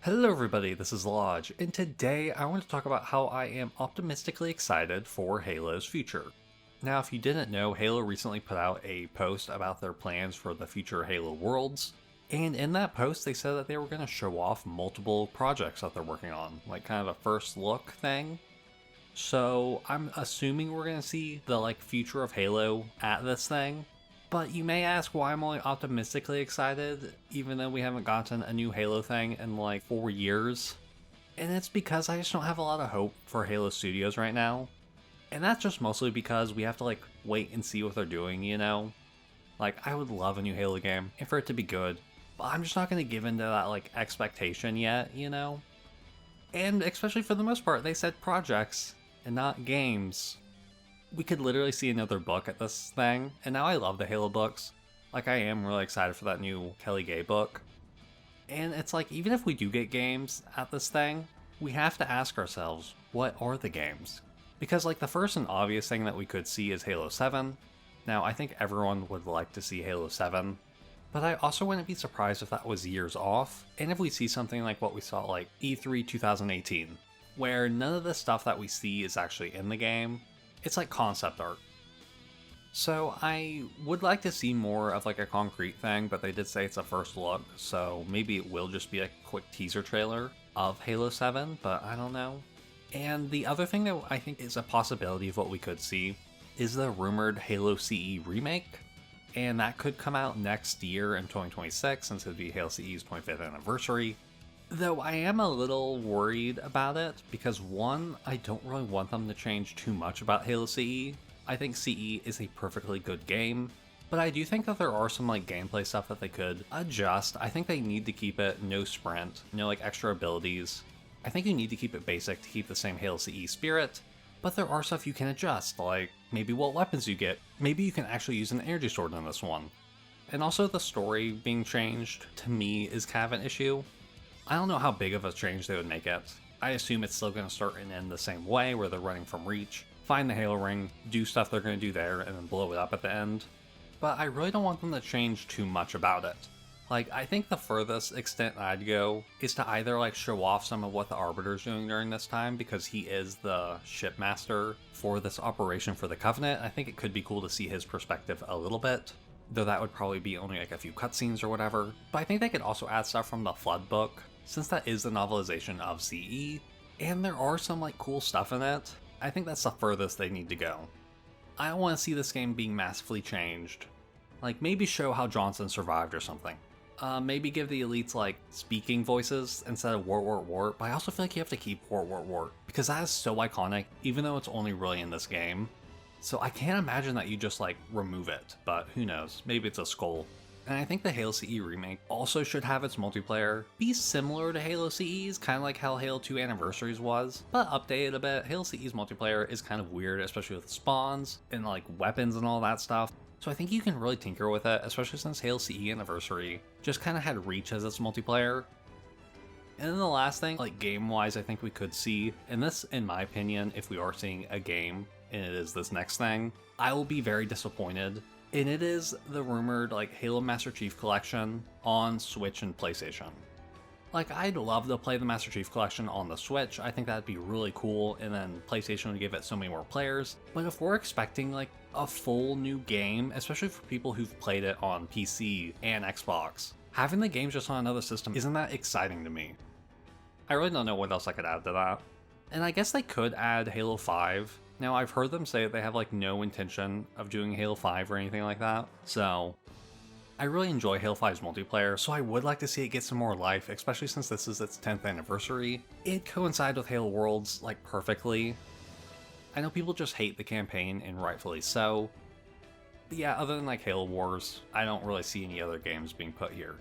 Hello everybody, this is Llodg, and today I want to talk about how I am optimistically excited for Halo's future. Now, if you didn't know, Halo recently put out a post about their plans for the future Halo worlds, and in that post they said that they were going to show off multiple projects that they're working on, like kind of a first look thing. So I'm assuming we're going to see the future of Halo at this thing. But you may ask why I'm only optimistically excited, even though we haven't gotten a new Halo thing in like 4 years. And it's because I just don't have a lot of hope for Halo Studios right now. And that's just mostly because we have to wait and see what they're doing, you know? I would love a new Halo game, and for it to be good, but I'm just not going to give into that expectation yet, you know? And especially for the most part, they said projects and not games. We could literally see another book at this thing, and now I love the Halo books. I am really excited for that new Kelly Gay book. And it's even if we do get games at this thing, we have to ask ourselves, what are the games? Because the first and obvious thing that we could see is Halo 7. Now, I think everyone would like to see Halo 7, but I also wouldn't be surprised if that was years off, and if we see something like what we saw at E3 2018, where none of the stuff that we see is actually in the game. It's like concept art. So I would like to see more of a concrete thing, but they did say it's a first look, so maybe it will just be a quick teaser trailer of Halo 7, but I don't know. And the other thing that I think is a possibility of what we could see is the rumored Halo CE remake, and that could come out next year in 2026 since it would be Halo CE's 25th anniversary. Though I am a little worried about it, because one, I don't really want them to change too much about Halo CE. I think CE is a perfectly good game, but I do think that there are some gameplay stuff that they could adjust. I think they need to keep it no sprint, no extra abilities. I think you need to keep it basic to keep the same Halo CE spirit, but there are stuff you can adjust, like maybe what weapons you get. Maybe you can actually use an energy sword in this one. And also the story being changed, to me, is kind of an issue. I don't know how big of a change they would make it. I assume it's still going to start and end the same way, where they're running from Reach, find the Halo ring, do stuff they're going to do there, and then blow it up at the end. But I really don't want them to change too much about it. I think the furthest extent I'd go is to either show off some of what the Arbiter's doing during this time, because he is the shipmaster for this operation for the Covenant. I think it could be cool to see his perspective a little bit, though that would probably be only a few cutscenes or whatever. But I think they could also add stuff from the Flood book, since that is the novelization of CE, and there are some cool stuff in it. I think that's the furthest they need to go. I don't want to see this game being massively changed. Maybe show how Johnson survived or something. Maybe give the elites speaking voices instead of wart wart wart, but I also feel you have to keep wart wart wart, because that is so iconic, even though it's only really in this game. So I can't imagine that you just remove it, but who knows, maybe it's a skull. And I think the Halo CE remake also should have its multiplayer be similar to Halo CE's, kind of like how Halo 2 Anniversaries was, but updated a bit. Halo CE's multiplayer is kind of weird, especially with spawns and weapons and all that stuff. So I think you can really tinker with it, especially since Halo CE Anniversary just kind of had Reach as its multiplayer. And then the last thing, game-wise, I think we could see, and this, in my opinion, if we are seeing a game, and it is this next thing, I will be very disappointed. And it is the rumored Halo Master Chief Collection on Switch and PlayStation. I'd love to play the Master Chief Collection on the Switch. I think that'd be really cool, and then PlayStation would give it so many more players. But if we're expecting a full new game, especially for people who've played it on PC and Xbox, having the games just on another system isn't that exciting to me. I really don't know what else I could add to that. And I guess they could add Halo 5. Now, I've heard them say that they have no intention of doing Halo 5 or anything like that, so I really enjoy Halo 5's multiplayer, so I would like to see it get some more life, especially since this is its 10th anniversary. It coincides with Halo Worlds perfectly. I know people just hate the campaign, and rightfully so. But yeah, other than Halo Wars, I don't really see any other games being put here.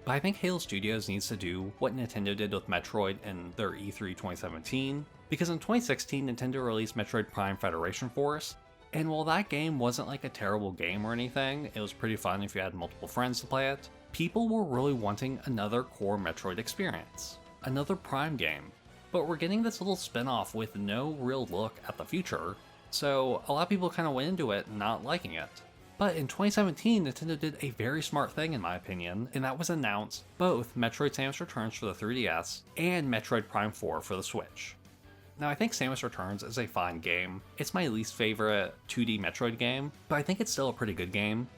But I think Halo Studios needs to do what Nintendo did with Metroid in their E3 2017, because in 2016 Nintendo released Metroid Prime Federation Force, and while that game wasn't a terrible game or anything, it was pretty fun if you had multiple friends to play it, people were really wanting another core Metroid experience, another Prime game. But we're getting this little spin-off with no real look at the future, so a lot of people kind of went into it not liking it. But in 2017, Nintendo did a very smart thing in my opinion, and that was announce both Metroid Samus Returns for the 3DS and Metroid Prime 4 for the Switch. Now I think Samus Returns is a fine game. It's my least favorite 2D Metroid game, but I think it's still a pretty good game.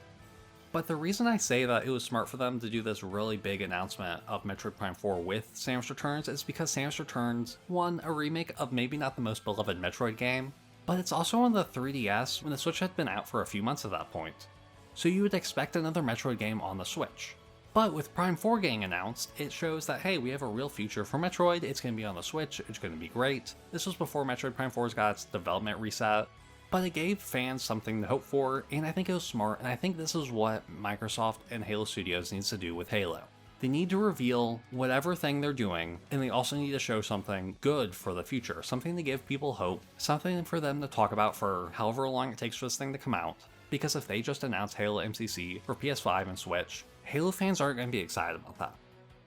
But the reason I say that it was smart for them to do this really big announcement of Metroid Prime 4 with Samus Returns is because Samus Returns, one, a remake of maybe not the most beloved Metroid game, but it's also on the 3DS when the Switch had been out for a few months at that point. So you would expect another Metroid game on the Switch. But with Prime 4 getting announced, it shows that hey, we have a real future for Metroid, it's going to be on the Switch, it's going to be great. This was before Metroid Prime 4's got its development reset, but it gave fans something to hope for, and I think it was smart, and I think this is what Microsoft and Halo Studios needs to do with Halo. They need to reveal whatever thing they're doing, and they also need to show something good for the future, something to give people hope, something for them to talk about for however long it takes for this thing to come out. Because if they just announce Halo MCC for PS5 and Switch, Halo fans aren't going to be excited about that.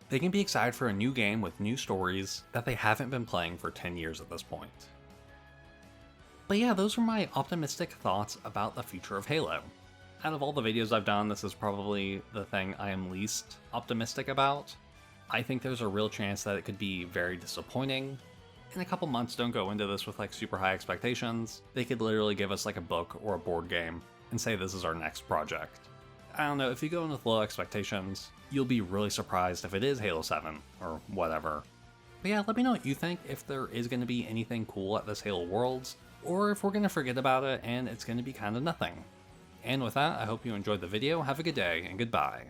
They can be excited for a new game with new stories that they haven't been playing for 10 years at this point. But yeah, those are my optimistic thoughts about the future of Halo. Out of all the videos I've done, this is probably the thing I am least optimistic about. I think there's a real chance that it could be very disappointing. In a couple months, don't go into this with like super high expectations. They could literally give us like a book or a board game and say this is our next project. I don't know, if you go in with low expectations, you'll be really surprised if it is Halo 7 or whatever. But yeah, let me know what you think, if there is going to be anything cool at this Halo Worlds, or if we're going to forget about it and it's going to be kind of nothing. And with that, I hope you enjoyed the video, have a good day, and goodbye.